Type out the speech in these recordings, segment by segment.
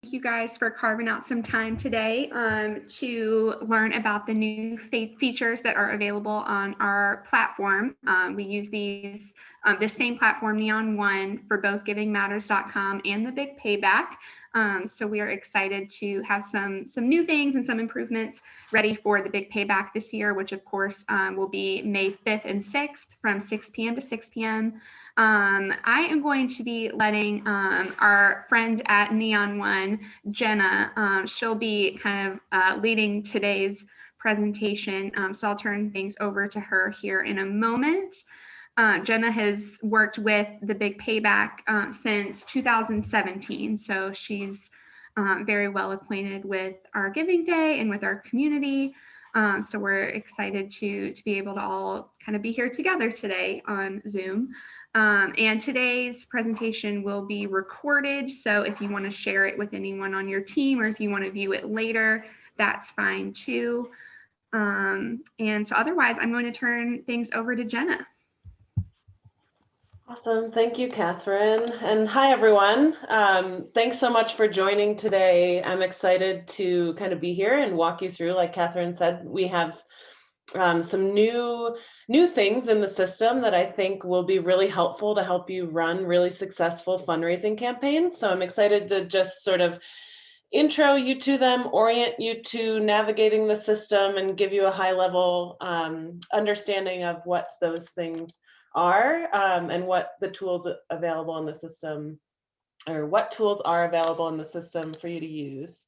Thank you guys for carving out some time today to learn about the new features that are available on our platform. We use the same platform, NeonOne, for both givingmatters.com and the Big Payback. So we are excited to have some new things and some improvements ready for the Big Payback this year, which of course will be May 5th and 6th from 6 p.m. to 6 p.m. I am going to be letting our friend at NeonOne, Jenna, she'll be kind of leading today's presentation. So I'll turn things over to her here in a moment. Jenna has worked with the Big Payback since 2017, so she's very well acquainted with our Giving Day and with our community. So we're excited to be able to all kind of be here together today on Zoom. And today's presentation will be recorded, so if you want to share it with anyone on your team or if you want to view it later, that's fine too. And so otherwise, I'm going to turn things over to Jenna. Awesome. Thank you, Kathryn. And hi, everyone. Thanks so much for joining today. I'm excited to kind of be here and walk you through, like Kathryn said, we have some new things in the system that I think will be really helpful to help you run really successful fundraising campaigns. So I'm excited to just sort of intro you to them, orient you to navigating the system, and give you a high-level understanding of what those things are and what the tools available in the system, or what tools are available in the system for you to use.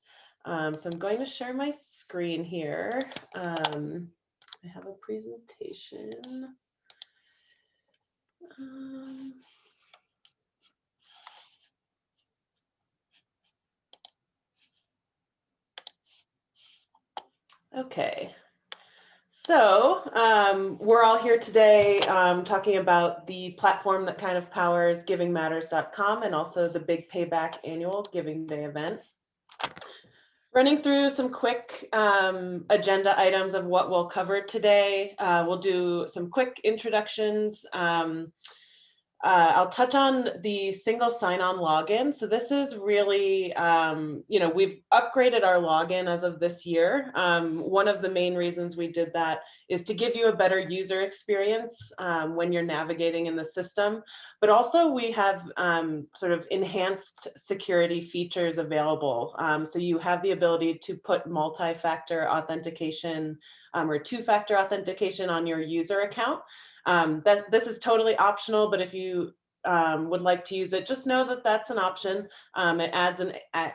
So I'm going to share my screen here. I have a presentation. Okay. So we're all here today talking about the platform that kind of powers givingmatters.com and also the Big Payback annual Giving Day event. Running through some quick agenda items of what we'll cover today. We'll do some quick introductions. I'll touch on the single sign-on login. So this is really, we've upgraded our login as of this year. One of the main reasons we did that is to give you a better user experience when you're navigating in the system, but also we have sort of enhanced security features available. So you have the ability to put multi-factor authentication or two-factor authentication on your user account. This is totally optional, but if you would like to use it, just know that that's an option. It adds an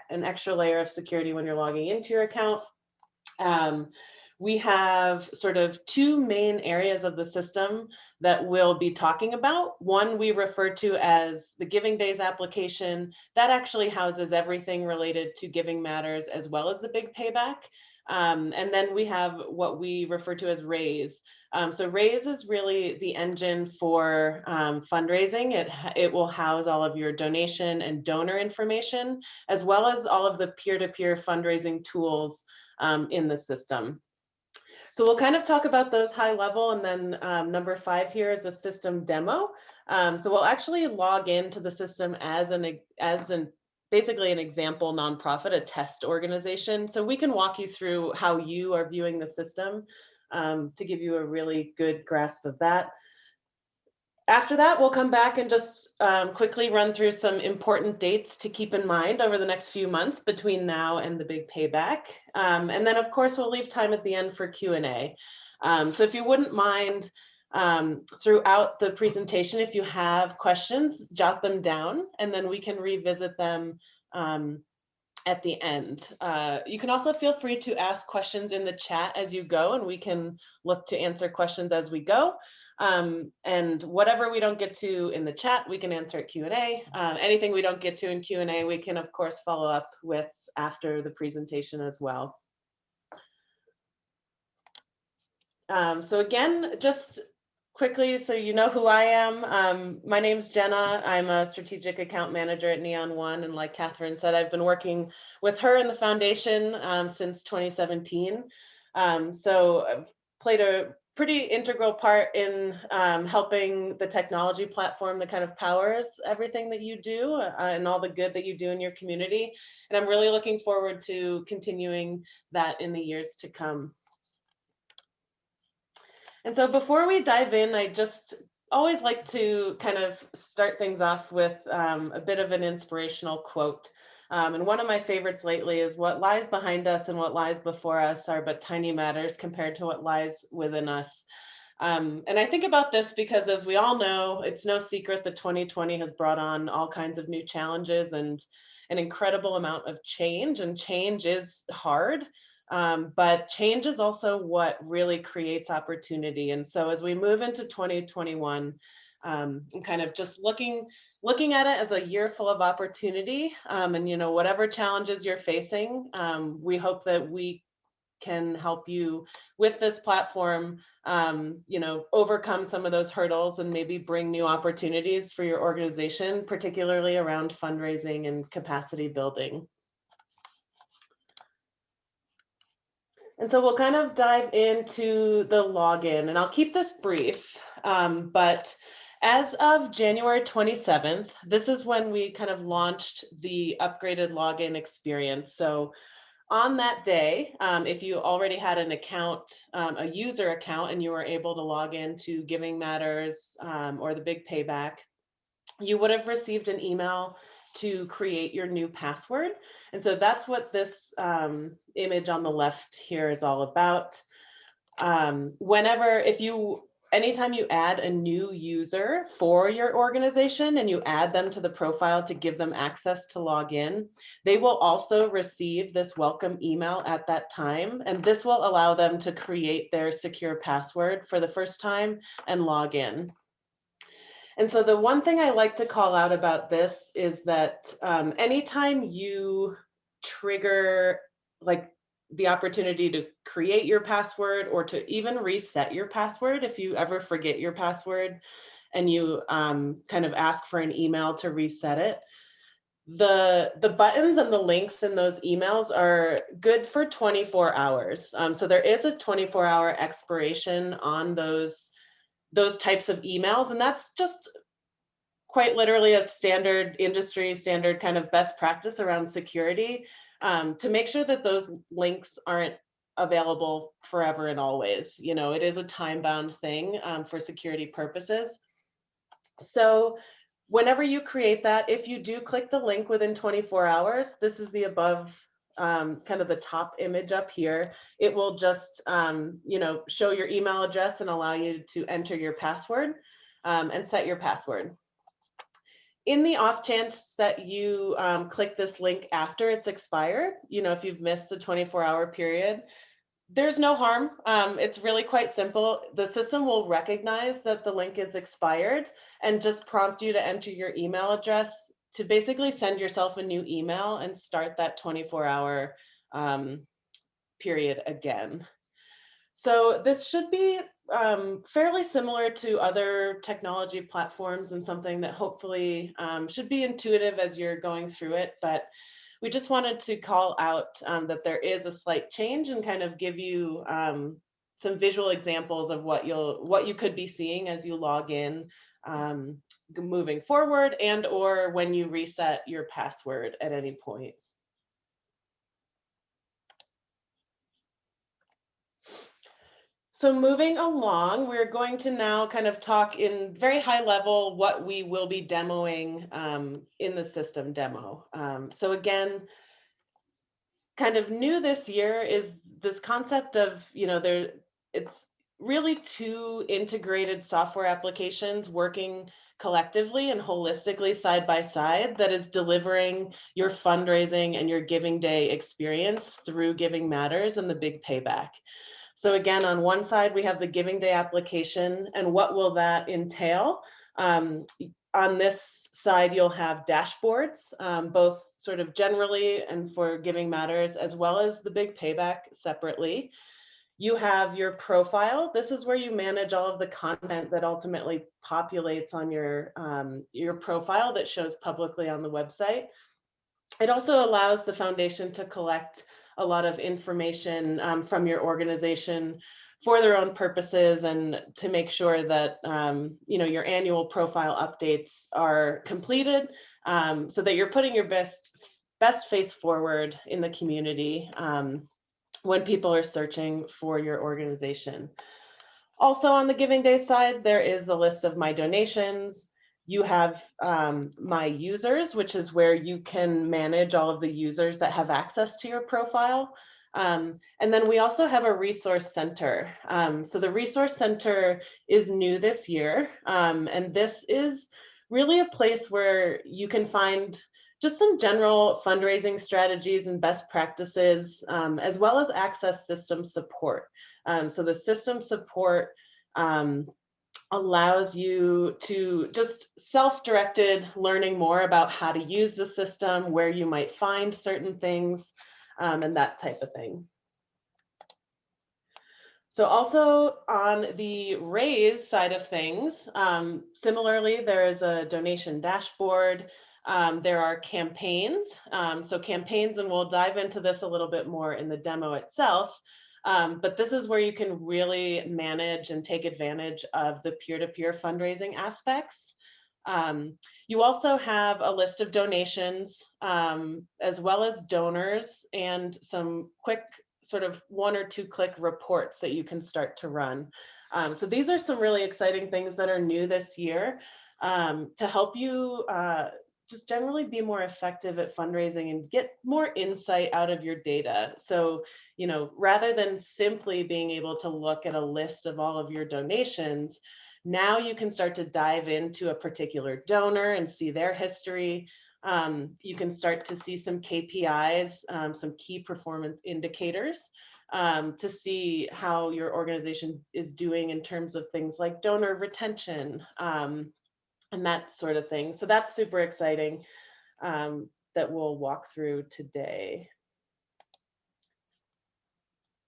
extra layer of security when you're logging into your account. We have sort of two main areas of the system that we'll be talking about. One we refer to as the Giving Days application. That actually houses everything related to Giving Matters as well as the Big Payback. And then we have what we refer to as Raise. So Raise is really the engine for fundraising. It will house all of your donation and donor information, as well as all of the peer-to-peer fundraising tools in the system. So we'll kind of talk about those high level, and then number 5 here is a system demo. So we'll actually log into the system as basically an example nonprofit, a test organization. So we can walk you through how you are viewing the system to give you a really good grasp of that. After that, we'll come back and just quickly run through some important dates to keep in mind over the next few months between now and the Big Payback. And then, of course, we'll leave time at the end for Q&A. So if you wouldn't mind, throughout the presentation, if you have questions, jot them down, and then we can revisit them at the end. You can also feel free to ask questions in the chat as you go, and we can look to answer questions as we go. And whatever we don't get to in the chat, we can answer at Q&A. Anything we don't get to in Q&A, we can, of course, follow up with after the presentation as well. So again, just quickly, so you know who I am. My name's Jenna. I'm a strategic account manager at NeonOne, and like Kathryn said, I've been working with her in the foundation since 2017. So I've played a pretty integral part in helping the technology platform that kind of powers everything that you do and all the good that you do in your community. And I'm really looking forward to continuing that in the years to come. And so before we dive in, I just always like to kind of start things off with a bit of an inspirational quote. And one of my favorites lately is, "What lies behind us and what lies before us are but tiny matters compared to what lies within us." And I think about this because, as we all know, it's no secret that 2020 has brought on all kinds of new challenges and an incredible amount of change. And change is hard, but change is also what really creates opportunity. And so, as we move into 2021, and kind of just looking at it as a year full of opportunity, and whatever challenges you're facing, we hope that we can help you with this platform, overcome some of those hurdles and maybe bring new opportunities for your organization, particularly around fundraising and capacity building. And so we'll kind of dive into the login, and I'll keep this brief, but as of January 27th, this is when we kind of launched the upgraded login experience. So on that day, if you already had an account, a user account, and you were able to log into Giving Matters or the Big Payback, you would have received an email to create your new password. And so that's what this image on the left here is all about. Anytime you add a new user for your organization and you add them to the profile to give them access to log in, they will also receive this welcome email at that time. And this will allow them to create their secure password for the first time and log in. And so the one thing I like to call out about this is that anytime you trigger like the opportunity to create your password or to even reset your password, if you ever forget your password and you kind of ask for an email to reset it, the buttons and the links in those emails are good for 24 hours. So there is a 24-hour expiration on those types of emails, and that's just quite literally a standard industry standard kind of best practice around security, to make sure that those links aren't available forever and always. It is a time-bound thing for security purposes. So whenever you create that, if you do click the link within 24 hours, this is the above kind of the top image up here. It will just show your email address and allow you to enter your password and set your password. In the off chance that you click this link after it's expired, if you've missed the 24-hour period, there's no harm. It's really quite simple. The system will recognize that the link is expired and just prompt you to enter your email address to basically send yourself a new email and start that 24-hour period again. So this should be fairly similar to other technology platforms and something that hopefully should be intuitive as you're going through it. But we just wanted to call out that there is a slight change and kind of give you some visual examples of what you could be seeing as you log in moving forward, and or when you reset your password at any point. So moving along, we're going to now kind of talk in very high level what we will be demoing in the system demo. So again, kind of new this year is this concept of, it's really two integrated software applications working collectively and holistically side by side that is delivering your fundraising and your Giving Day experience through Giving Matters and the Big Payback. So again, on one side, we have the Giving Day application, and what will that entail? On this side, you'll have dashboards, both sort of generally and for Giving Matters, as well as the Big Payback separately. You have your profile. This is where you manage all of the content that ultimately populates on your profile that shows publicly on the website. It also allows the foundation to collect a lot of information from your organization for their own purposes and to make sure that your annual profile updates are completed, so that you're putting your best face forward in the community when people are searching for your organization. Also on the Giving Day side, there is the list of my donations. You have my users, which is where you can manage all of the users that have access to your profile. And then we also have a resource center. So the resource center is new this year. And this is really a place where you can find just some general fundraising strategies and best practices, as well as access system support. So the system support allows you to just self-directed learning more about how to use the system, where you might find certain things, and that type of thing. So also on the raise side of things, similarly, there is a donation dashboard. There are campaigns. So campaigns, and we'll dive into this a little bit more in the demo itself. But this is where you can really manage and take advantage of the peer-to-peer fundraising aspects. You also have a list of donations, as well as donors, and some quick sort of 1 or 2 click reports that you can start to run. So these are some really exciting things that are new this year to help you just generally be more effective at fundraising and get more insight out of your data. So, rather than simply being able to look at a list of all of your donations, now you can start to dive into a particular donor and see their history. You can start to see some KPIs, some key performance indicators, to see how your organization is doing in terms of things like donor retention, and that sort of thing. So that's super exciting, that we'll walk through today.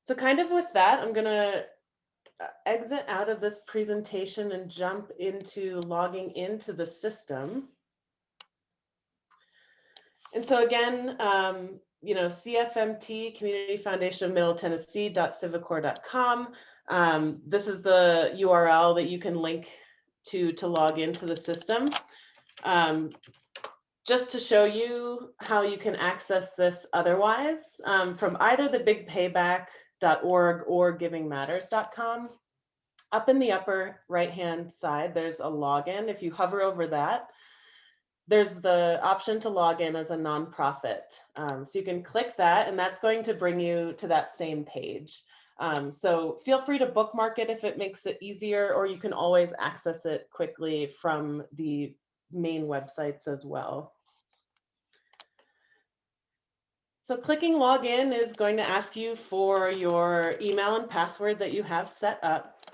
So kind of with that, I'm gonna exit out of this presentation and jump into logging into the system. And so again, CFMT, Community Foundation of Middle Tennessee.civicor.com. This is the URL that you can link to log into the system. Just to show you how you can access this otherwise, from either the bigpayback.org or givingmatters.com. Up in the upper right-hand side, there's a login. If you hover over that, there's the option to log in as a nonprofit. So you can click that, and that's going to bring you to that same page. So feel free to bookmark it if it makes it easier, or you can always access it quickly from the main websites as well. So clicking login is going to ask you for your email and password that you have set up.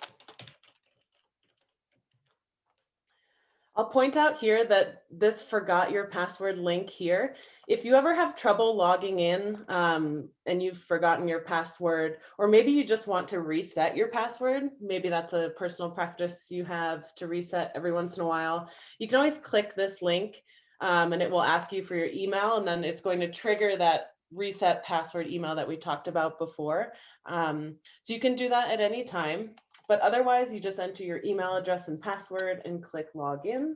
I'll point out here that this forgot your password link here. If you ever have trouble logging in and you've forgotten your password, or maybe you just want to reset your password, maybe that's a personal practice you have to reset every once in a while, you can always click this link and it will ask you for your email, and then it's going to trigger that reset password email that we talked about before. So you can do that at any time. But otherwise, you just enter your email address and password and click login.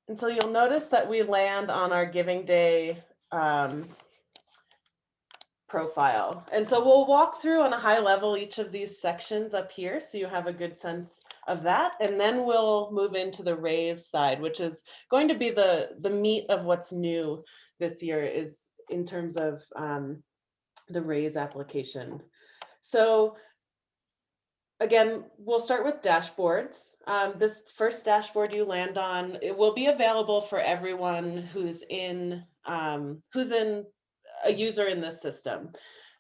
And so you'll notice that we land on our Giving Day profile. And so we'll walk through on a high level each of these sections up here, so you have a good sense of that. And then we'll move into the raise side, which is going to be the meat of what's new this year, is in terms of the raise application. So again, we'll start with dashboards. This first dashboard you land on, it will be available for everyone who's in a user in this system.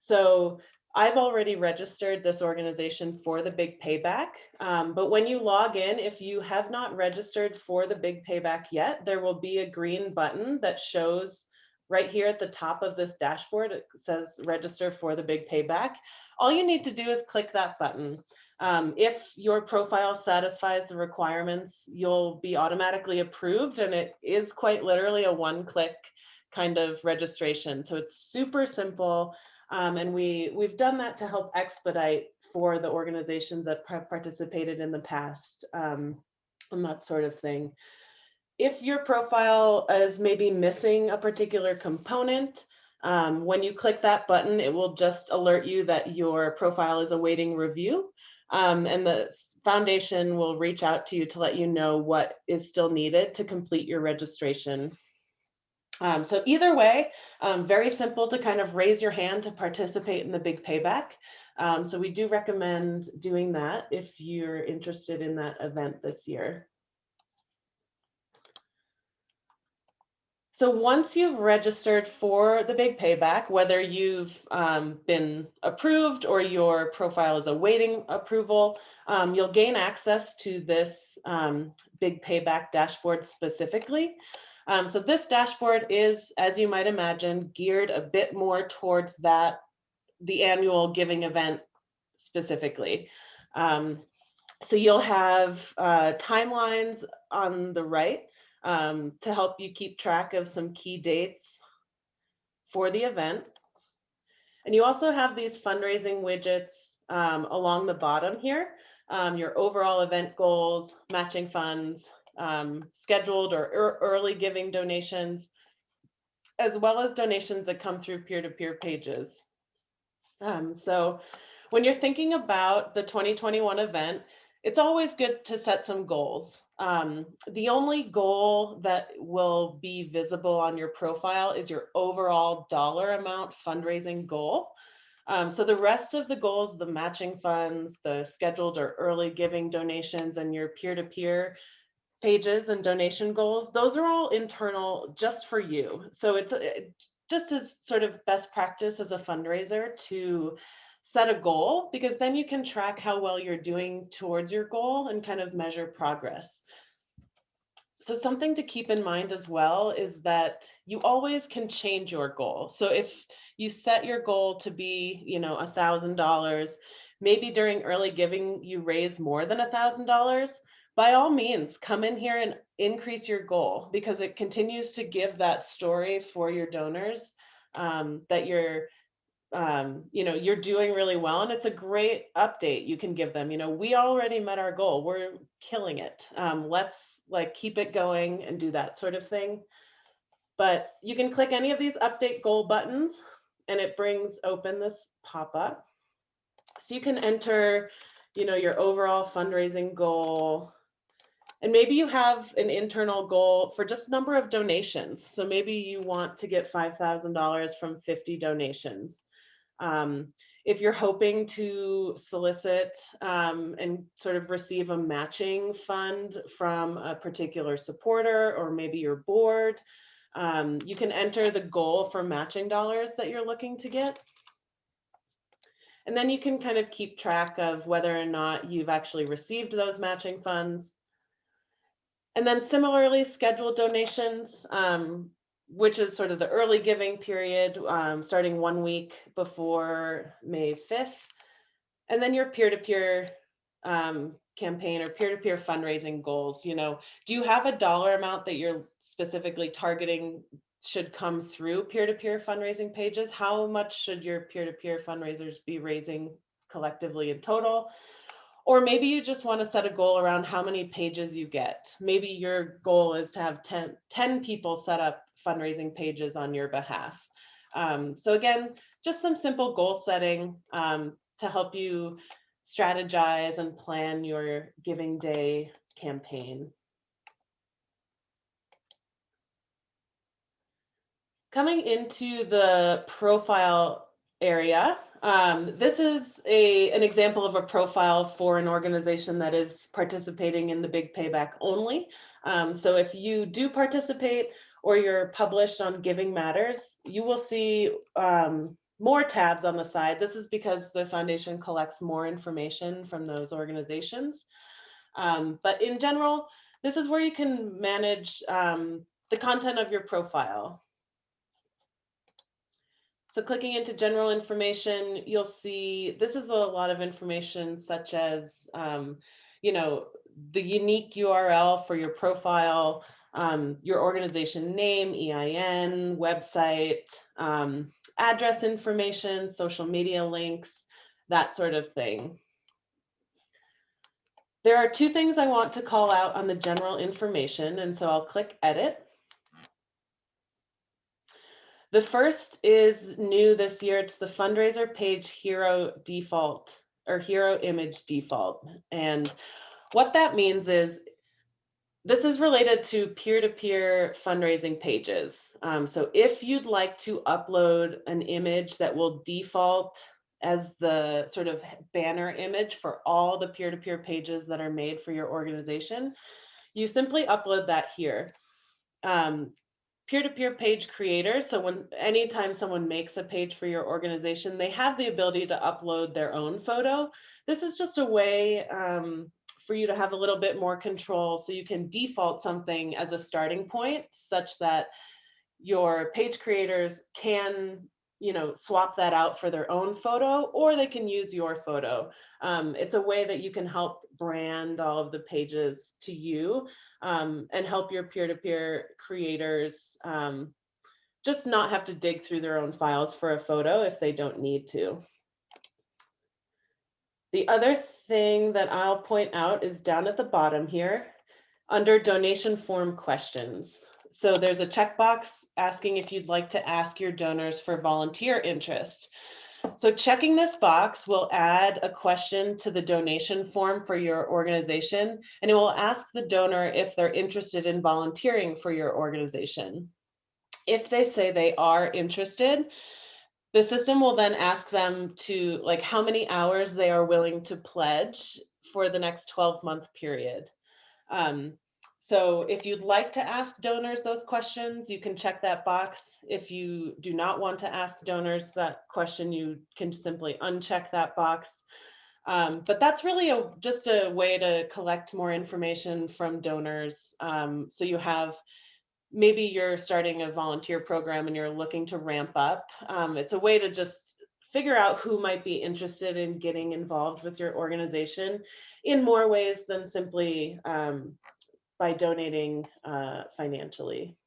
So I've already registered this organization for the Big Payback, but when you log in, if you have not registered for the Big Payback yet, there will be a green button that shows right here at the top of this dashboard. It says register for the Big Payback. All you need to do is click that button. If your profile satisfies the requirements, you'll be automatically approved, and it is quite literally a one-click kind of registration. So it's super simple. And we've done that to help expedite for the organizations that participated in the past, and that sort of thing. If your profile is maybe missing a particular component, when you click that button, it will just alert you that your profile is awaiting review. And the foundation will reach out to you to let you know what is still needed to complete your registration. So either way, very simple to kind of raise your hand to participate in the big payback. So we do recommend doing that if you're interested in that event this year. So once you've registered for the big payback, whether you've been approved or your profile is awaiting approval, you'll gain access to this big payback dashboard specifically. So this dashboard is, as you might imagine, geared a bit more towards the annual giving event specifically. So you'll have timelines on the right to help you keep track of some key dates for the event. And you also have these fundraising widgets along the bottom here, your overall event goals, matching funds, scheduled or early giving donations, as well as donations that come through peer-to-peer pages. So when you're thinking about the 2021 event, it's always good to set some goals. The only goal that will be visible on your profile is your overall dollar amount fundraising goal. So the rest of the goals, the matching funds, the scheduled or early giving donations, and your peer-to-peer pages and donation goals, those are all internal just for you. So it's just as sort of best practice as a fundraiser to set a goal, because then you can track how well you're doing towards your goal and kind of measure progress. So something to keep in mind as well is that you always can change your goal. So if you set your goal to be, $1,000, maybe during early giving you raise more than $1,000, by all means, come in here and increase your goal, because it continues to give that story for your donors that you're doing really well. And it's a great update you can give them. We already met our goal. We're killing it. Let's keep it going and do that sort of thing. But you can click any of these update goal buttons and it brings open this pop-up. So you can enter, your overall fundraising goal. And maybe you have an internal goal for just number of donations. So maybe you want to get $5,000 from 50 donations. If you're hoping to solicit and sort of receive a matching fund from a particular supporter or maybe your board, you can enter the goal for matching dollars that you're looking to get. And then you can kind of keep track of whether or not you've actually received those matching funds. And then similarly, scheduled donations, which is sort of the early giving period, starting 1 week before May 5th. And then your peer-to-peer campaign or peer-to-peer fundraising goals. Do you have a dollar amount that you're specifically targeting should come through peer-to-peer fundraising pages? How much should your peer-to-peer fundraisers be raising collectively in total? Or maybe you just want to set a goal around how many pages you get. Maybe your goal is to have 10 people set up fundraising pages on your behalf. So again, just some simple goal setting to help you strategize and plan your Giving Day campaign. Coming into the profile area, this is an example of a profile for an organization that is participating in the big payback only. So if you do participate or you're published on Giving Matters, you will see more tabs on the side. This is because the foundation collects more information from those organizations. But in general, this is where you can manage the content of your profile. So clicking into general information, you'll see this is a lot of information such as, the unique URL for your profile, your organization name, EIN, website, address information, social media links, that sort of thing. There are two things I want to call out on the general information, and so I'll click Edit. The first is new this year. It's the fundraiser page hero default or hero image default. And what that means is this is related to peer-to-peer fundraising pages. So if you'd like to upload an image that will default as the sort of banner image for all the peer-to-peer pages that are made for your organization, you simply upload that here. Peer-to-peer page creators, so anytime someone makes a page for your organization, they have the ability to upload their own photo. This is just a way for you to have a little bit more control, so you can default something as a starting point such that your page creators can, you know, swap that out for their own photo, or they can use your photo. It's a way that you can help brand all of the pages to you, and help your peer-to-peer creators just not have to dig through their own files for a photo if they don't need to. The other thing that I'll point out is down at the bottom here under donation form questions. So there's a checkbox asking if you'd like to ask your donors for volunteer interest. So checking this box will add a question to the donation form for your organization, and it will ask the donor if they're interested in volunteering for your organization. If they say they are interested, the system will then ask them to, like, how many hours they are willing to pledge for the next 12-month period. So if you'd like to ask donors those questions, you can check that box. If you do not want to ask donors that question, you can simply uncheck that box. But that's really just a way to collect more information from donors. So you have, maybe you're starting a volunteer program and you're looking to ramp up. It's a way to just figure out who might be interested in getting involved with your organization in more ways than simply by donating financially.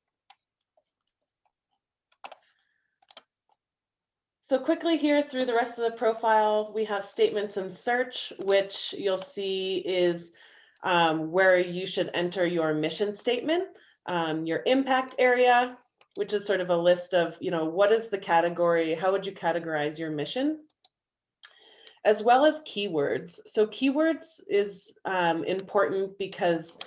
So quickly here through the rest of the profile, we have statements and search, which you'll see is where you should enter your mission statement, your impact area, which is sort of a list of, you know, what is the category, how would you categorize your mission, as well as keywords. So keywords is important because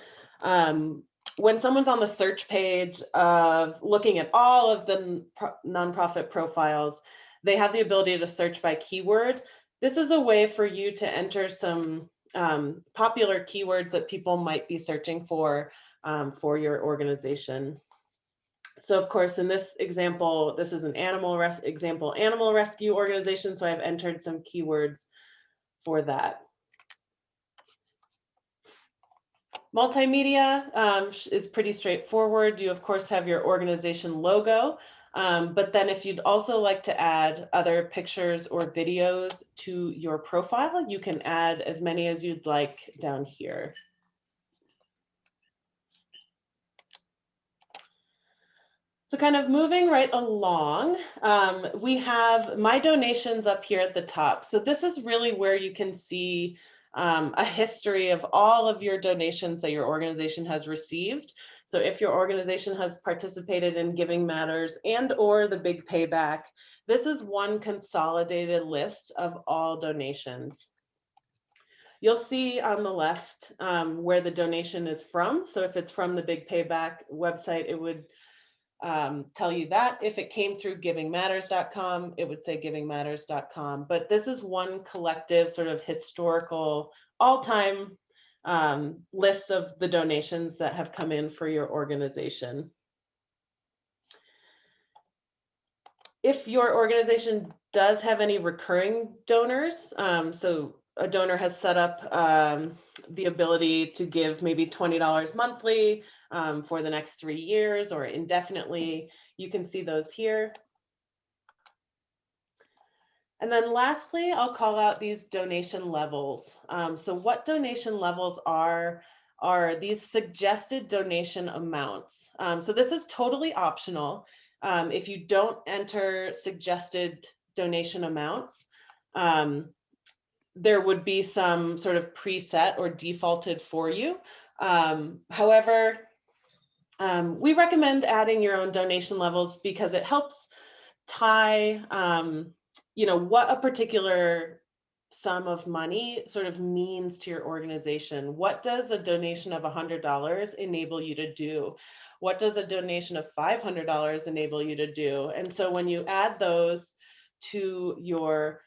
when someone's on the search page of looking at all of the nonprofit profiles, they have the ability to search by keyword. This is a way for you to enter some popular keywords that people might be searching for your organization. So of course, in this example, this is an animal rescue organization. So I've entered some keywords for that. Multimedia is pretty straightforward. You of course have your organization logo, but then if you'd also like to add other pictures or videos to your profile, you can add as many as you'd like down here. So kind of moving right along, we have my donations up here at the top. So this is really where you can see a history of all of your donations that your organization has received. So if your organization has participated in Giving Matters and or the Big Payback, this is one consolidated list of all donations. You'll see on the left where the donation is from. So if it's from the Big Payback website, it would tell you that. If it came through givingmatters.com, it would say givingmatters.com. But this is one collective sort of historical all-time list of the donations that have come in for your organization. If your organization does have any recurring donors, so a donor has set up the ability to give maybe $20 monthly for the next 3 years or indefinitely, you can see those here. And then lastly, I'll call out these donation levels. So what donation levels are are these suggested donation amounts. So this is totally optional. If you don't enter suggested donation amounts, there would be some sort of preset or defaulted for you. However, we recommend adding your own donation levels because it helps tie, what a particular sum of money sort of means to your organization. What does a donation of $100 enable you to do? What does a donation of $500 enable you to do? And so when you add those to your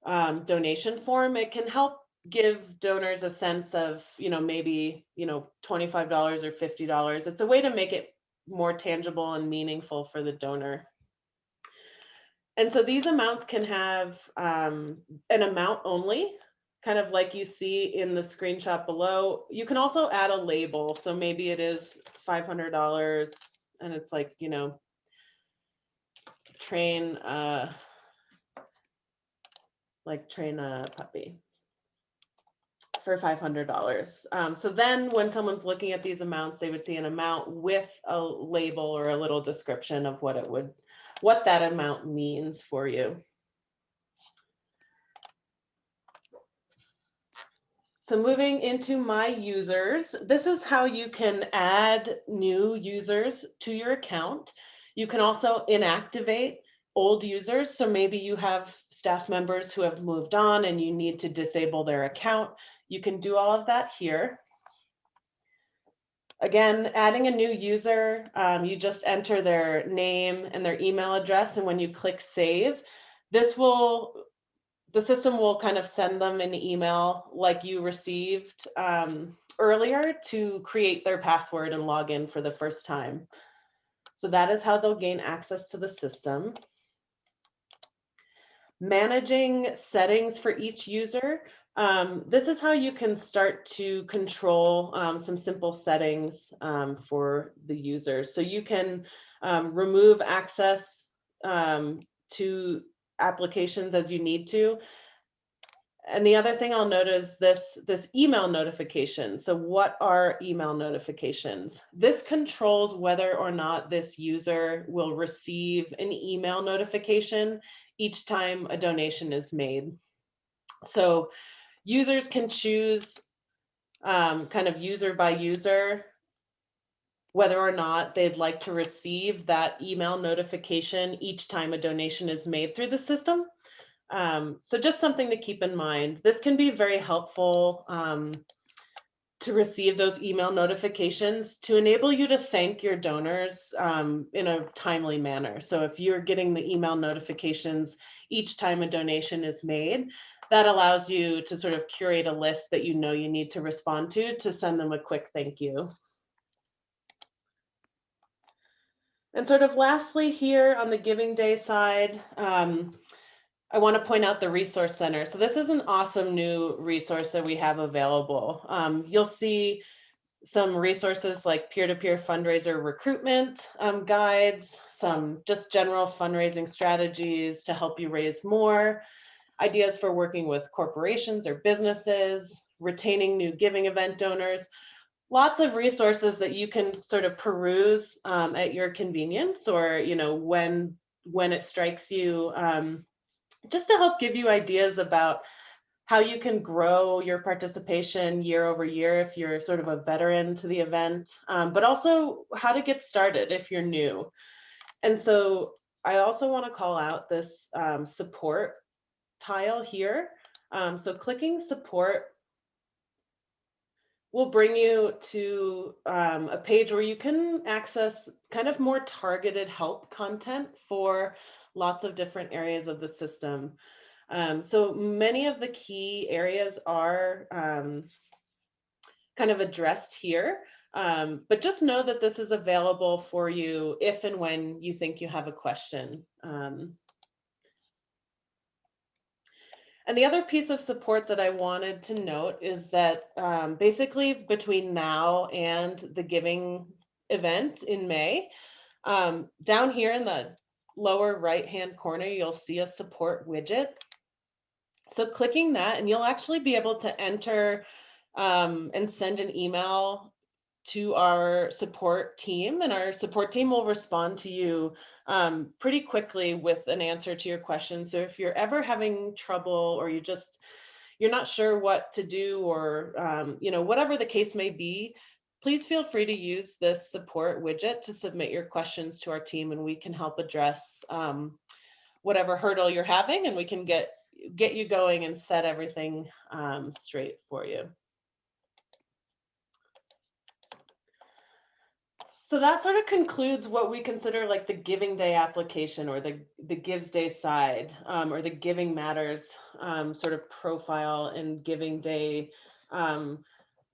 donation form, it can help give donors a sense of, maybe, $25 or $50. It's a way to make it more tangible and meaningful for the donor. And so these amounts can have an amount only, kind of like you see in the screenshot below. You can also add a label. So maybe it is $500 and it's like, train a puppy for $500. So then when someone's looking at these amounts, they would see an amount with a label or a little description of what that amount means for you. So moving into my users, this is how you can add new users to your account. You can also inactivate old users. So maybe you have staff members who have moved on and you need to disable their account. You can do all of that here. Again, adding a new user, you just enter their name and their email address. And when you click save, the system will kind of send them an email like you received earlier to create their password and log in for the first time. So that is how they'll gain access to the system. Managing settings for each user. This is how you can start to control some simple settings for the user. So you can remove access to applications as you need to. And the other thing I'll note is this email notification. So what are email notifications? This controls whether or not this user will receive an email notification each time a donation is made. So users can choose kind of user by user whether or not they'd like to receive that email notification each time a donation is made through the system. So just something to keep in mind. This can be very helpful to receive those email notifications to enable you to thank your donors in a timely manner. So if you're getting the email notifications each time a donation is made, that allows you to sort of curate a list that you know you need to respond to send them a quick thank you. And sort of lastly here on the Giving Day side, I want to point out the Resource Center. So this is an awesome new resource that we have available. You'll see some resources like peer-to-peer fundraiser recruitment guides, some just general fundraising strategies to help you raise more, ideas for working with corporations or businesses, retaining new giving event donors. Lots of resources that you can sort of peruse at your convenience, or when it strikes you, just to help give you ideas about how you can grow your participation year over year if you're sort of a veteran to the event, but also how to get started if you're new. And so I also want to call out this support tile here. So clicking support will bring you to a page where you can access kind of more targeted help content for lots of different areas of the system. So many of the key areas are kind of addressed here, but just know that this is available for you if and when you think you have a question. And the other piece of support that I wanted to note is that basically between now and the giving event in May, down here in the lower right-hand corner, you'll see a support widget. So clicking that, and you'll actually be able to enter and send an email to our support team, and our support team will respond to you pretty quickly with an answer to your question. So if you're ever having trouble, or you're not sure what to do, or whatever the case may be, please feel free to use this support widget to submit your questions to our team, and we can help address whatever hurdle you're having, and we can get you going and set everything straight for you. So that sort of concludes what we consider like the Giving Day application, or the Gives Day side, or the Giving Matters sort of profile and Giving Day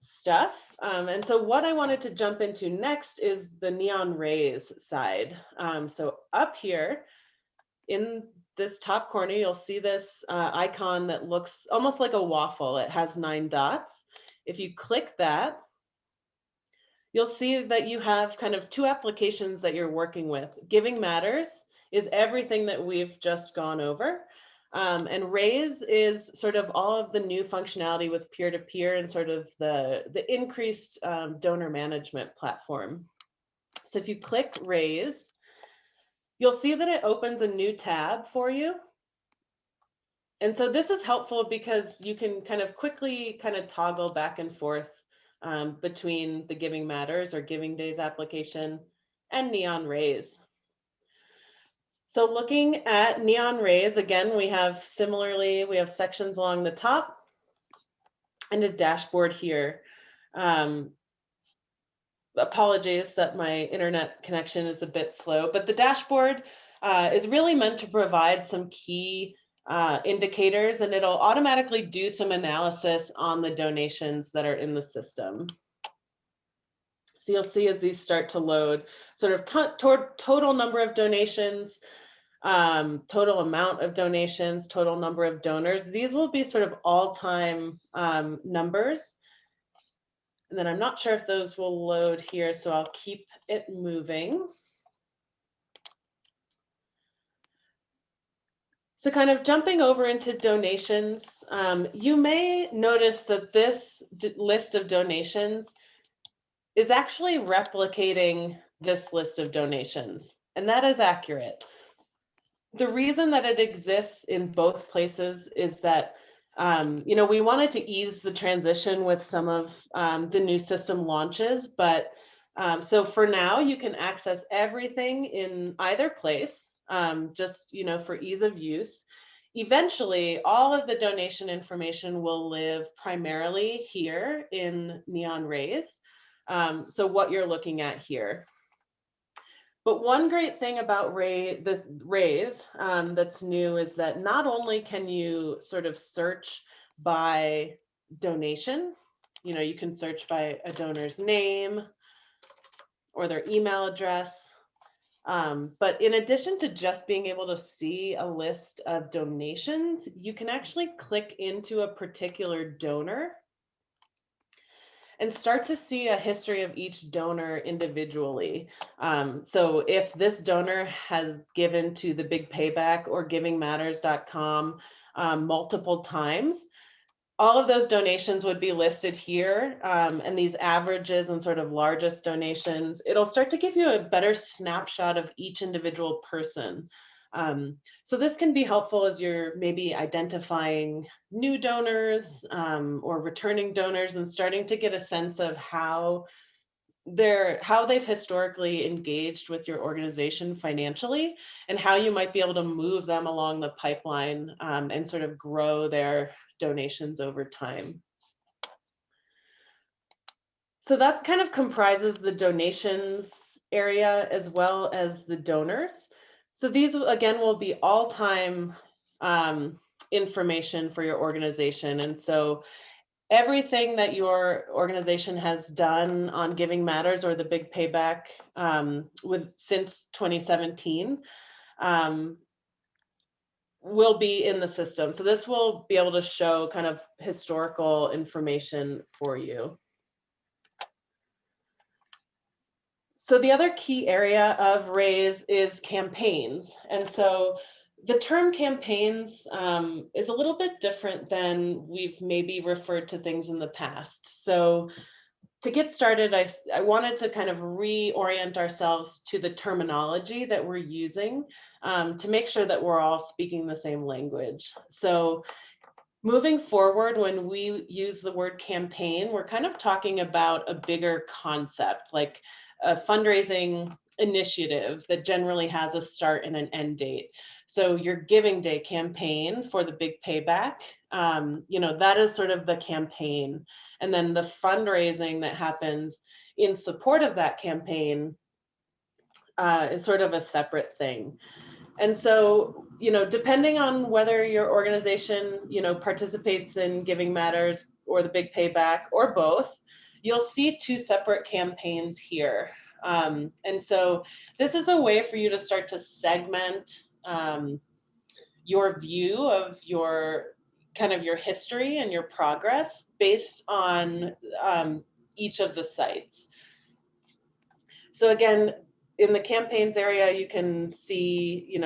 stuff. And so what I wanted to jump into next is the Neon Raise side. So up here in this top corner, you'll see this icon that looks almost like a waffle. It has 9 dots. If you click that, you'll see that you have kind of 2 applications that you're working with. Giving Matters is everything that we've just gone over. And Raise is sort of all of the new functionality with peer-to-peer and sort of the increased donor management platform. So if you click Raise, you'll see that it opens a new tab for you. And so this is helpful because you can kind of quickly kind of toggle back and forth between the Giving Matters or Giving Days application and Neon Raise. So looking at Neon Raise, again, we have sections along the top and a dashboard here. Apologies that my internet connection is a bit slow, but the dashboard is really meant to provide some key indicators, and it'll automatically do some analysis on the donations that are in the system. So you'll see as these start to load, sort of total number of donations, total amount of donations, total number of donors. These will be sort of all-time numbers. And then I'm not sure if those will load here, so I'll keep it moving. So kind of jumping over into donations, you may notice that this list of donations is actually replicating this list of donations, and that is accurate. The reason that it exists in both places is that we wanted to ease the transition with some of the new system launches, but so for now you can access everything in either place, just for ease of use. Eventually, all of the donation information will live primarily here in Neon Raise. So what you're looking at here. But one great thing about Raise that's new is that not only can you sort of search by donation, you can search by a donor's name or their email address, but in addition to just being able to see a list of donations, you can actually click into a particular donor and start to see a history of each donor individually. So if this donor has given to the Big Payback or givingmatters.com multiple times, all of those donations would be listed here, and these averages and sort of largest donations, it'll start to give you a better snapshot of each individual person. So this can be helpful as you're maybe identifying new donors or returning donors and starting to get a sense of how they've historically engaged with your organization financially, and how you might be able to move them along the pipeline and sort of grow their donations over time. So that kind of comprises the donations area as well as the donors. So these, again, will be all-time information for your organization. And so everything that your organization has done on Giving Matters or the Big Payback since 2017 will be in the system. So this will be able to show kind of historical information for you. So the other key area of Raise is campaigns. And so The term campaigns is a little bit different than we've maybe referred to things in the past. So to get started, I wanted to kind of reorient ourselves to the terminology that we're using to make sure that we're all speaking the same language. So moving forward, when we use the word campaign, we're kind of talking about a bigger concept, like a fundraising initiative that generally has a start and an end date. So your Giving Day campaign for the big payback, that is sort of the campaign. And then the fundraising that happens in support of that campaign is sort of a separate thing. And so, depending on whether your organization, participates in Giving Matters or the Big Payback or both, you'll see two separate campaigns here. And so this is a way for you to start to segment your view of your history and your progress based on each of the sites. So again, in the campaigns area, you can see,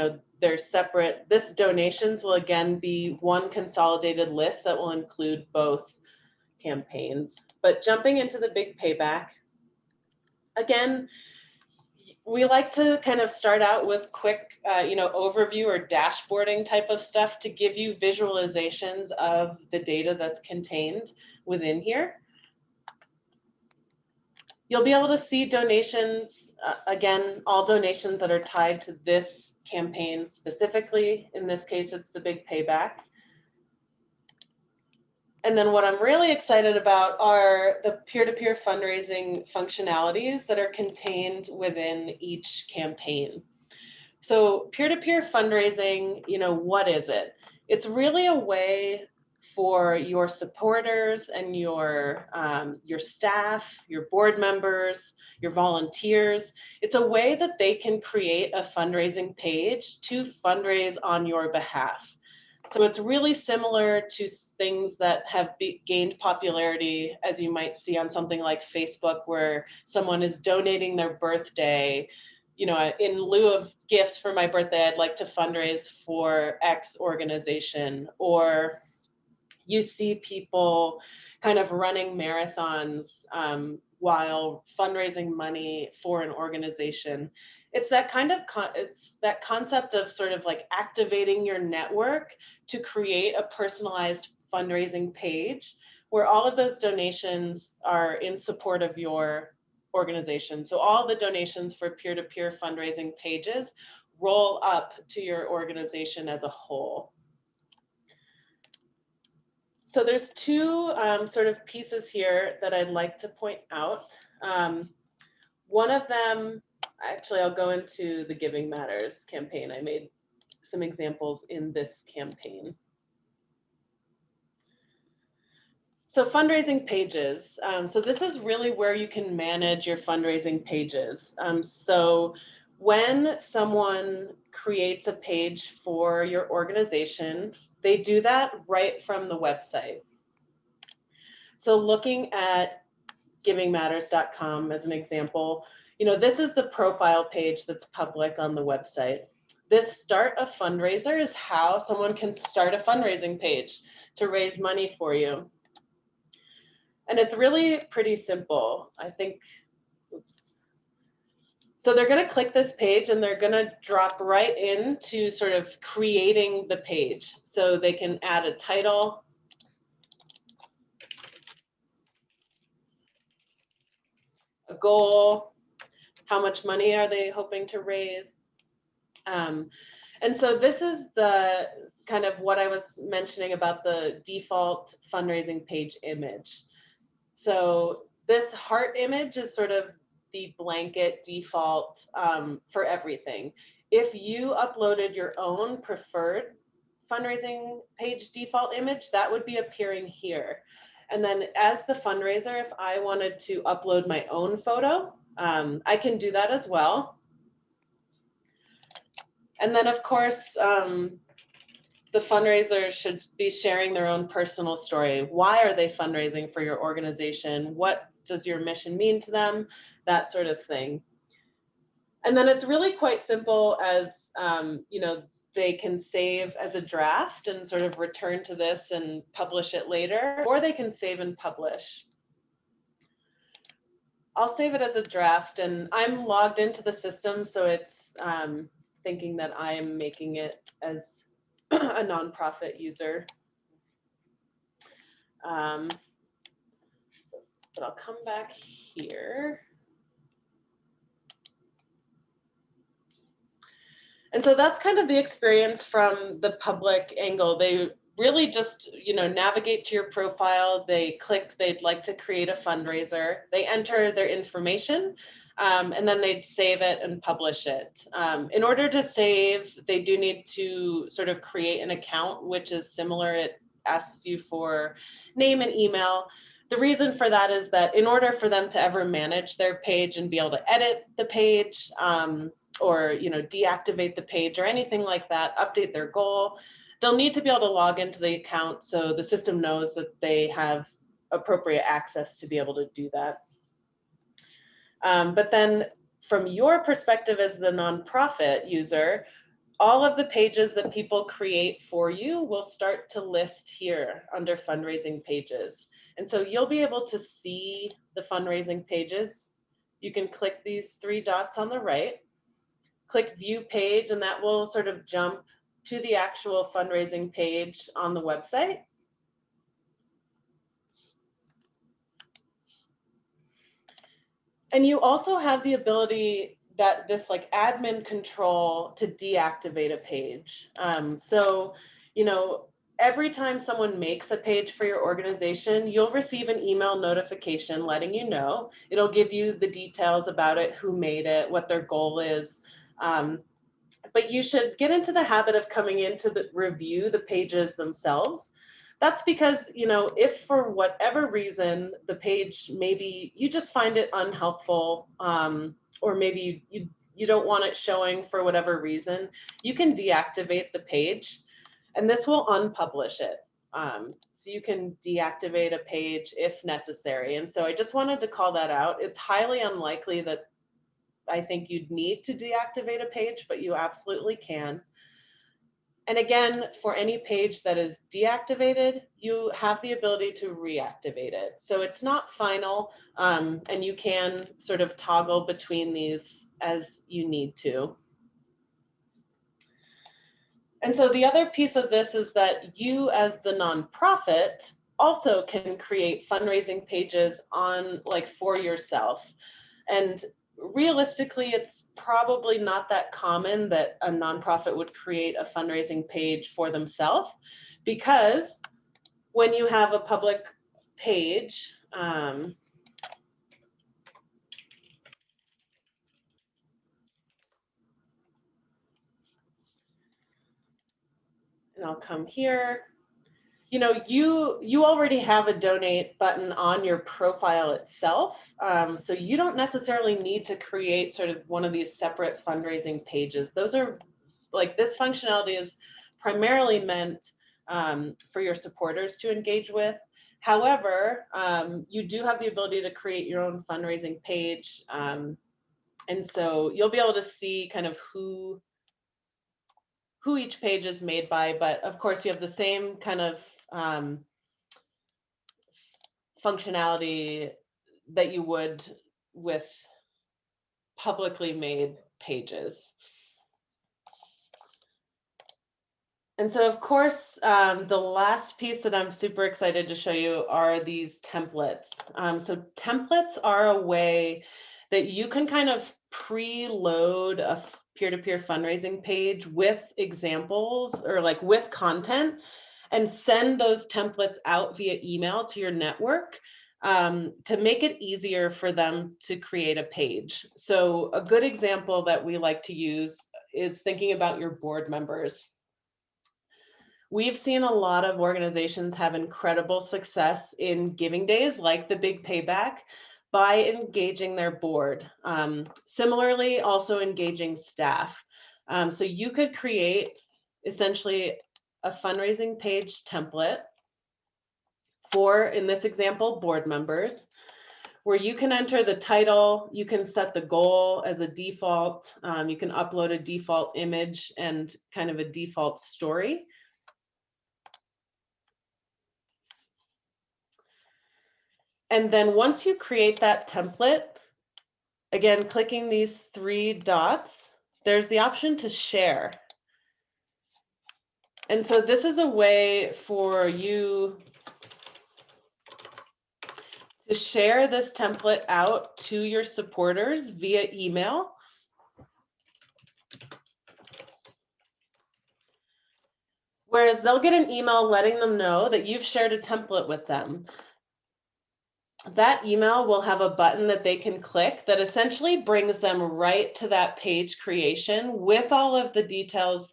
they're separate. This donations will again be one consolidated list that will include both campaigns. But jumping into the big payback, again, we like to kind of start out with quick, overview or dashboarding type of stuff to give you visualizations of the data that's contained within here. You'll be able to see donations, again, all donations that are tied to this campaign specifically. In this case, it's the big payback. And then what I'm really excited about are the peer-to-peer fundraising functionalities that are contained within each campaign. So peer-to-peer fundraising, what is it? It's really a way for your supporters and your staff, your board members, your volunteers. It's a way that they can create a fundraising page to fundraise on your behalf. So it's really similar to things that have gained popularity, as you might see on something like Facebook, where someone is donating their birthday. In lieu of gifts for my birthday, I'd like to fundraise for X organization. Or you see people kind of running marathons while fundraising money for an organization. It's that concept of sort of like activating your network to create a personalized fundraising page where all of those donations are in support of your organization. So all the donations for peer-to-peer fundraising pages roll up to your organization as a whole. So there's two sort of pieces here that I'd like to point out. One of them, actually, I'll go into the Giving Matters campaign. I made some examples in this campaign. So fundraising pages. So this is really where you can manage your fundraising pages. So when someone creates a page for your organization, they do that right from the website. So looking at givingmatters.com as an example, this is the profile page that's public on the website. This Start a Fundraiser is how someone can start a fundraising page to raise money for you. And it's really pretty simple, I think. Oops. So they're going to click this page and they're going to drop right into sort of creating the page. So they can add a title, a goal, how much money are they hoping to raise. And so this is the kind of what I was mentioning about the default fundraising page image. So this heart image is sort of the blanket default for everything. If you uploaded your own preferred fundraising page default image, that would be appearing here. And then as the fundraiser, if I wanted to upload my own photo, I can do that as well. And then of course, the fundraiser should be sharing their own personal story. Why are they fundraising for your organization? What does your mission mean to them? That sort of thing. And then it's really quite simple as, they can save as a draft and sort of return to this and publish it later, or they can save and publish. I'll save it as a draft, and I'm logged into the system, so it's thinking that I am making it as a nonprofit user. But I'll come back here. And so that's kind of the experience from the public angle. They really just, navigate to your profile. They click, they'd like to create a fundraiser. They enter their information, and then they'd save it and publish it. In order to save, they do need to sort of create an account, which is similar. It asks you for name and email. The reason for that is that in order for them to ever manage their page and be able to edit the page, or deactivate the page or anything like that, update their goal, they'll need to be able to log into the account so the system knows that they have appropriate access to be able to do that. But then from your perspective as the nonprofit user, all of the pages that people create for you will start to list here under fundraising pages. And so you'll be able to see the fundraising pages. You can click these 3 dots on the right, click view page, and that will sort of jump to the actual fundraising page on the website. And you also have the ability that this like admin control to deactivate a page. So, every time someone makes a page for your organization, you'll receive an email notification letting you know. It'll give you the details about it, who made it, what their goal is. But you should get into the habit of coming in to review the pages themselves. That's because, if for whatever reason the page, maybe you just find it unhelpful, or maybe you don't want it showing for whatever reason, you can deactivate the page, and this will unpublish it. So you can deactivate a page if necessary. And so I just wanted to call that out. It's highly unlikely that I think you'd need to deactivate a page, but you absolutely can. And again, for any page that is deactivated, you have the ability to reactivate it. So it's not final, and you can sort of toggle between these as you need to. And so the other piece of this is that you as the nonprofit also can create fundraising pages for yourself. And realistically, it's probably not that common that a nonprofit would create a fundraising page for themselves, because when you have a public page, and I'll come here. You already have a donate button on your profile itself. So you don't necessarily need to create sort of one of these separate fundraising pages. Those are this functionality is primarily meant for your supporters to engage with. However, you do have the ability to create your own fundraising page. And so you'll be able to see kind of who each page is made by, but of course you have the same kind of functionality that you would with publicly made pages. And so, of course, the last piece that I'm super excited to show you are these templates. So templates are a way that you can kind of preload a peer-to-peer fundraising page with examples or with content, and send those templates out via email to your network to make it easier for them to create a page. So a good example that we like to use is thinking about your board members. We've seen a lot of organizations have incredible success in giving days like the Big Payback by engaging their board. Similarly, also engaging staff. So you could create essentially a fundraising page template for, in this example, board members, where you can enter the title, you can set the goal as a default, you can upload a default image and kind of a default story. And then once you create that template, again, clicking these 3 dots, there's the option to share. And so this is a way for you to share this template out to your supporters via email. Whereas they'll get an email letting them know that you've shared a template with them. That email will have a button that they can click that essentially brings them right to that page creation with all of the details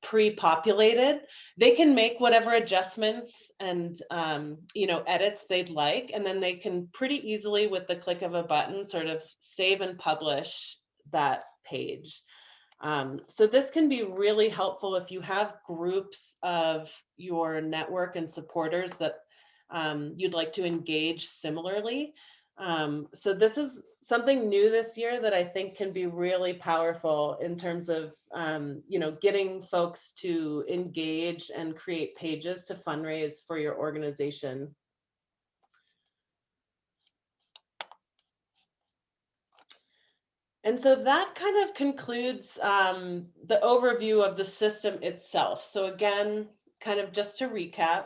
pre-populated. They can make whatever adjustments and edits they'd like, and then they can pretty easily, with the click of a button, sort of save and publish that page. So this can be really helpful if you have groups of your network and supporters that you'd like to engage similarly. So this is something new this year that I think can be really powerful in terms of getting folks to engage and create pages to fundraise for your organization. And so that kind of concludes the overview of the system itself. So again, kind of just to recap,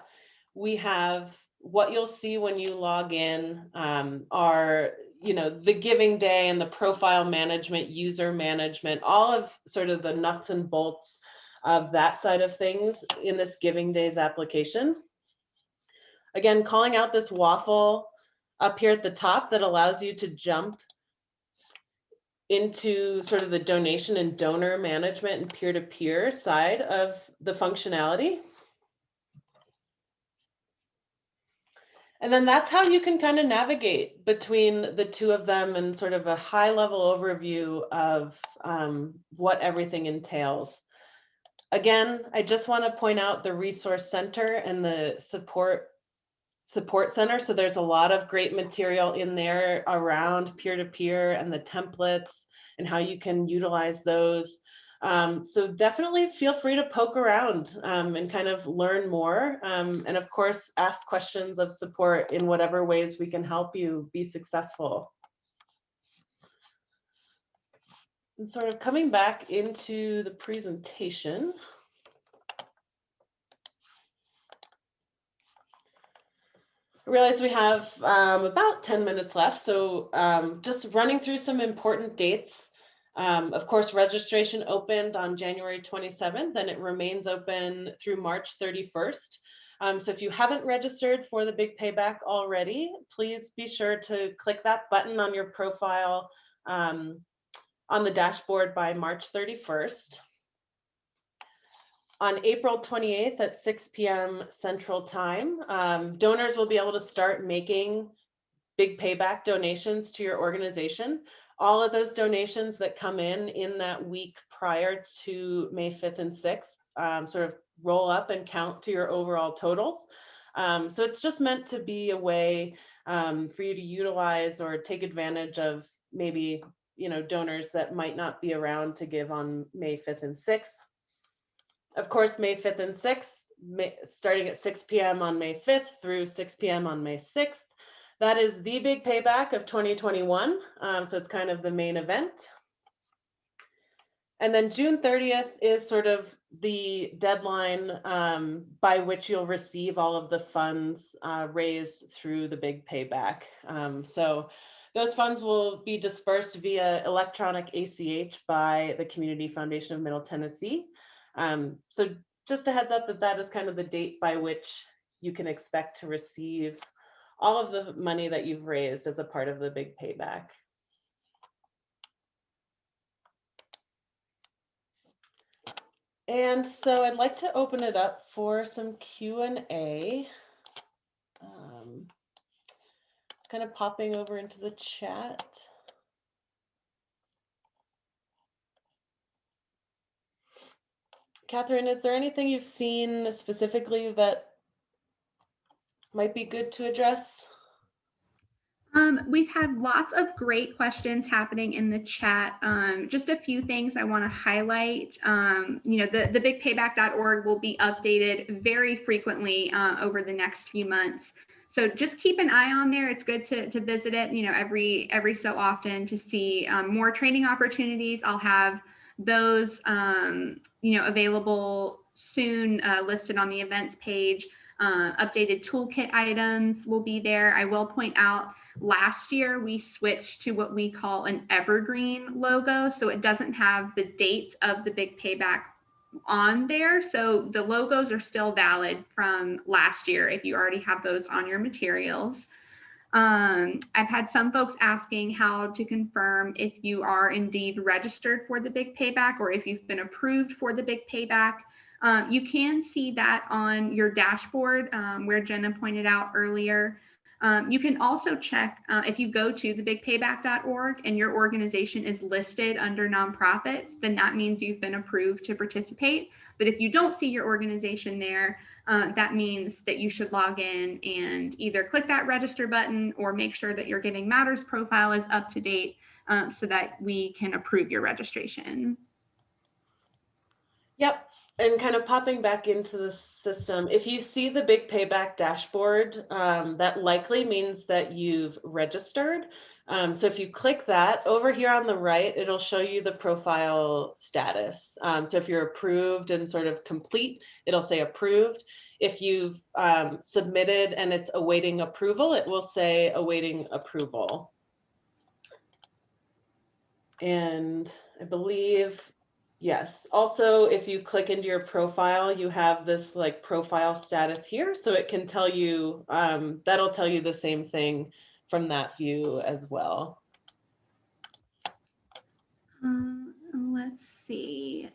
we have what you'll see when you log in are the giving day and the profile management, user management, all of sort of the nuts and bolts of that side of things in this Giving Days application. Again, calling out this waffle up here at the top that allows you to jump into sort of the donation and donor management and peer-to-peer side of the functionality. And then that's how you can kind of navigate between the two of them and sort of a high-level overview of what everything entails. Again, I just want to point out the Resource Center and the Support Center. So there's a lot of great material in there around peer-to-peer and the templates and how you can utilize those. So definitely feel free to poke around and kind of learn more. And of course, ask questions of support in whatever ways we can help you be successful. And sort of coming back into the presentation. I realize we have about 10 minutes left, so just running through some important dates. Of course, registration opened on January 27th, and it remains open through March 31st. So if you haven't registered for the Big Payback already, please be sure to click that button on your profile on the dashboard by March 31st. On April 28th at 6 p.m. Central Time, donors will be able to start making Big Payback donations to your organization. All of those donations that come in that week prior to May 5th and 6th sort of roll up and count to your overall totals. So it's just meant to be a way for you to utilize or take advantage of maybe donors that might not be around to give on May 5th and 6th. Of course, May 5th and 6th, starting at 6 p.m. on May 5th through 6 p.m. on May 6th. That is the Big Payback of 2021. So it's kind of the main event. And then June 30th is sort of the deadline by which you'll receive all of the funds raised through the Big Payback. So those funds will be dispersed via electronic ACH by the Community Foundation of Middle Tennessee. So just a heads up that is kind of the date by which you can expect to receive all of the money that you've raised as a part of the Big Payback. And so I'd like to open it up for some Q&A. It's kind of popping over into the chat. Kathryn, is there anything you've seen specifically that might be good to address? We've had lots of great questions happening in the chat. Just a few things I want to highlight. The bigpayback.org will be updated very frequently over the next few months. So just keep an eye on there. It's good to visit it, every so often to see more training opportunities. I'll have those, available soon, listed on the events page. Updated toolkit items will be there. I will point out, last year we switched to what we call an evergreen logo, so it doesn't have the dates of the big payback on there. So the logos are still valid from last year if you already have those on your materials. I've had some folks asking how to confirm if you are indeed registered for the big payback or if you've been approved for the big payback. You can see that on your dashboard where Jenna pointed out earlier. You can also check if you go to thebigpayback.org and your organization is listed under nonprofits, then that means you've been approved to participate. But if you don't see your organization there, that means that you should log in and either click that register button or make sure that your Giving Matters profile is up to date so that we can approve your registration. Yep. And kind of popping back into the system, if you see the big payback dashboard, that likely means that you've registered. So if you click that over here on the right, it'll show you the profile status. So if you're approved and sort of complete, it'll say approved. If you've submitted and it's awaiting approval, it will say awaiting approval. And I believe, yes. Also, if you click into your profile, you have this like profile status here. So it can tell you, that'll tell you the same thing from that view as well. Let's see.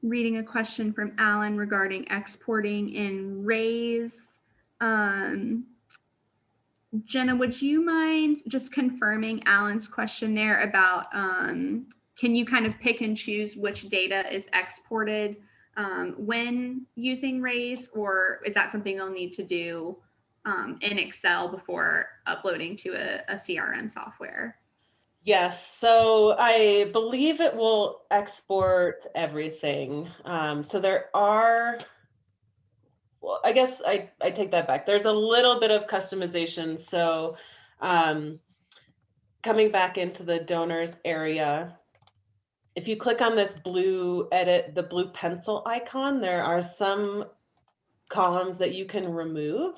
Reading a question from Alan regarding exporting in Raise. Jenna, would you mind just confirming Alan's question there about can you kind of pick and choose which data is exported when using Raise, or is that something you'll need to do in Excel before uploading to a CRM software? Yes, so I believe it will export everything. So there are, well, I guess I take that back. There's a little bit of customization. So coming back into the donors area, if you click on this blue edit, the blue pencil icon, there are some columns that you can remove.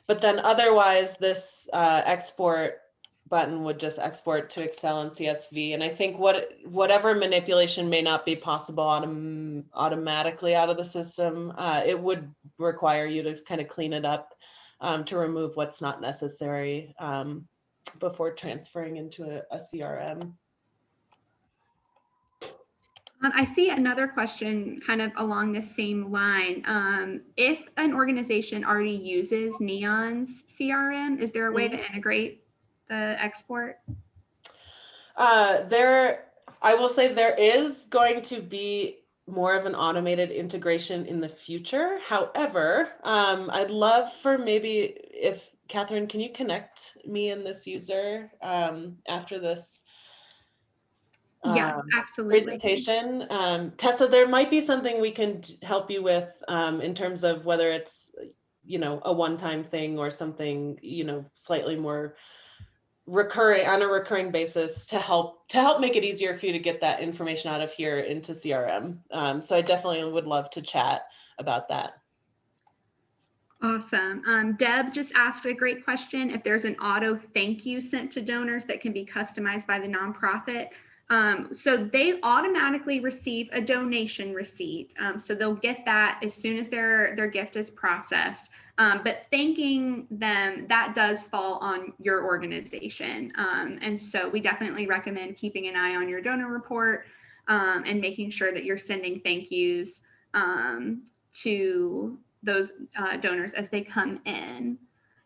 But then otherwise, this export button would just export to Excel and CSV. And I think whatever manipulation may not be possible automatically out of the system, it would require you to kind of clean it up to remove what's not necessary before transferring into a CRM. I see another question kind of along the same line. If an organization already uses Neon's CRM, is there a way to integrate the export? I will say there is going to be more of an automated integration in the future. However, I'd love for maybe if Kathryn, can you connect me and this user after this? Yeah, absolutely. Presentation. Tessa, there might be something we can help you with in terms of whether it's, a one-time thing or something, slightly more recurring on a recurring basis to help make it easier for you to get that information out of here into CRM. So I definitely would love to chat about that. Awesome. Deb just asked a great question. If there's an auto thank you sent to donors that can be customized by the nonprofit. So they automatically receive a donation receipt. So they'll get that as soon as their gift is processed. But thanking them, that does fall on your organization. And so we definitely recommend keeping an eye on your donor report and making sure that you're sending thank yous to those donors as they come in.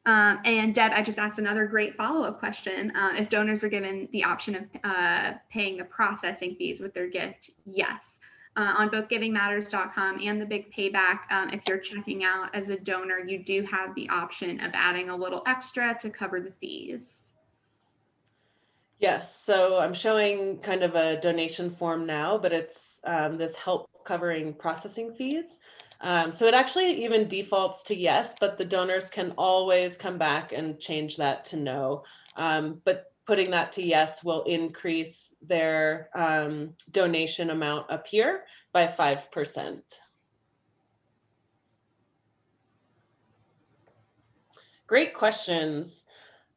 And Deb, I just asked another great follow-up question. If donors are given the option of paying the processing fees with their gift, yes. on both givingmatters.com and the Big Payback. If you're checking out as a donor, you do have the option of adding a little extra to cover the fees. Yes, so I'm showing kind of a donation form now, but it's this help covering processing fees. So it actually even defaults to yes, but the donors can always come back and change that to no. But putting that to yes will increase their donation amount up here by 5%. Great questions.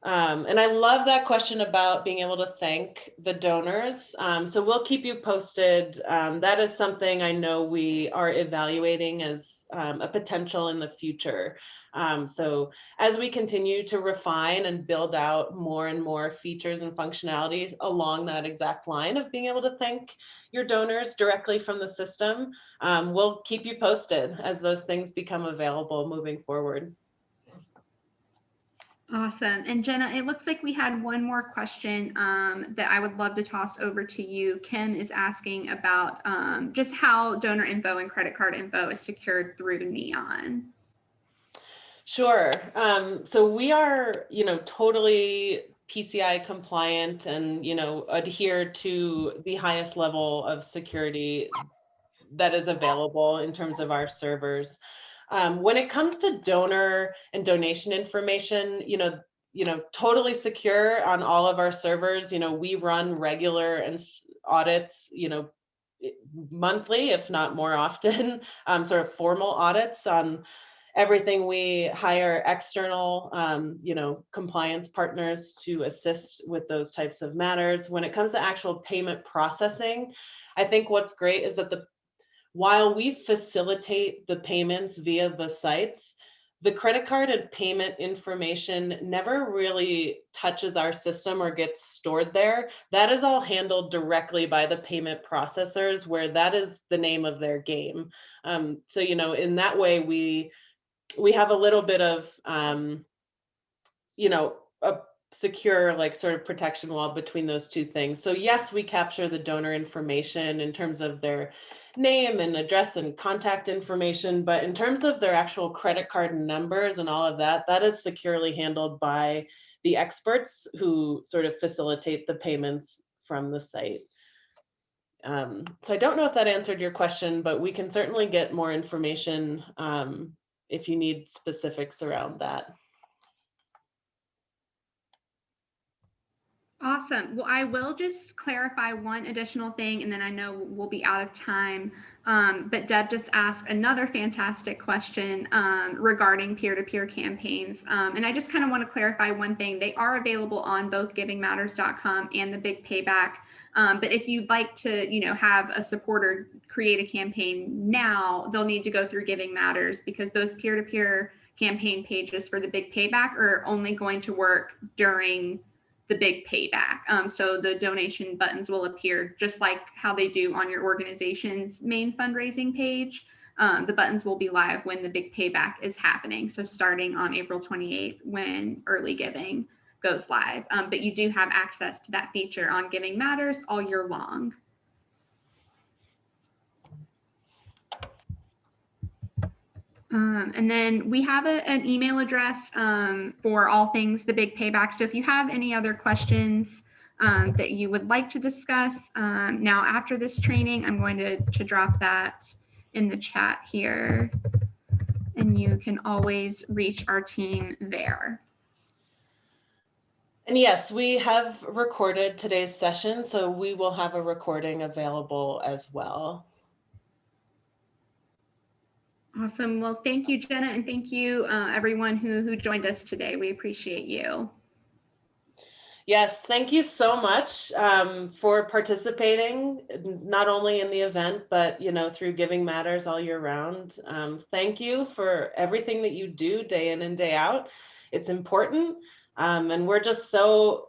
And I love that question about being able to thank the donors. So we'll keep you posted. That is something I know we are evaluating as a potential in the future. So as we continue to refine and build out more and more features and functionalities along that exact line of being able to thank your donors directly from the system, we'll keep you posted as those things become available moving forward. Awesome. And Jenna, it looks like we had one more question that I would love to toss over to you. Kim is asking about just how donor info and credit card info is secured through NeonOne. Sure. So we are, totally PCI compliant and, adhere to the highest level of security that is available in terms of our servers. When it comes to donor and donation information, totally secure on all of our servers. We run regular and audits, monthly, if not more often, sort of formal audits on everything. We hire external, compliance partners to assist with those types of matters. When it comes to actual payment processing, I think what's great is that while we facilitate the payments via the sites, the credit card and payment information never really touches our system or gets stored there. That is all handled directly by the payment processors, where that is the name of their game. So, in that way, we have a little bit of, a secure, like, sort of protection wall between those two things. So yes, we capture the donor information in terms of their name and address and contact information, but in terms of their actual credit card numbers and all of that, that is securely handled by the experts who sort of facilitate the payments from the site. So I don't know if that answered your question, but we can certainly get more information if you need specifics around that. Awesome. Well, I will just clarify one additional thing, and then I know we'll be out of time. But Deb just asked another fantastic question regarding peer-to-peer campaigns. And I just kind of want to clarify one thing. They are available on both givingmatters.com and the Big Payback. But if you'd like to, have a supporter create a campaign now, they'll need to go through Giving Matters, because those peer-to-peer campaign pages for the Big Payback are only going to work during the Big Payback. So the donation buttons will appear just like how they do on your organization's main fundraising page. The buttons will be live when the Big Payback is happening. So starting on April 28th, when early giving goes live. But you do have access to that feature on Giving Matters all year long. And then we have an email address for all things the Big Payback. So if you have any other questions that you would like to discuss now after this training, I'm going to drop that in the chat here, and you can always reach our team there. And yes, we have recorded today's session, so we will have a recording available as well. Awesome. Well, thank you, Jenna, and thank you, everyone who joined us today. We appreciate you. Yes, thank you so much for participating, not only in the event, but through Giving Matters all year round. Thank you for everything that you do day in and day out. It's important, and we're just so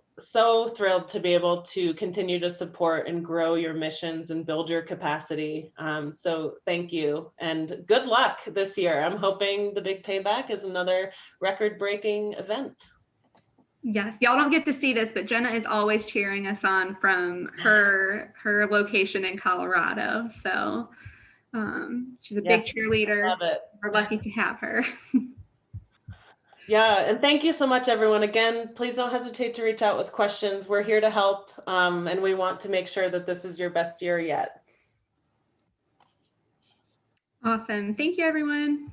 thrilled to be able to continue to support and grow your missions and build your capacity. So thank you, and good luck this year. I'm hoping the Big Payback is another record-breaking event. Yes, y'all don't get to see this, but Jenna is always cheering us on from her location in Colorado. So she's a big cheerleader. Love it. We're lucky to have her. Yeah, and thank you so much, everyone. Again, please don't hesitate to reach out with questions. We're here to help, and we want to make sure that this is your best year yet. Awesome. Thank you, everyone.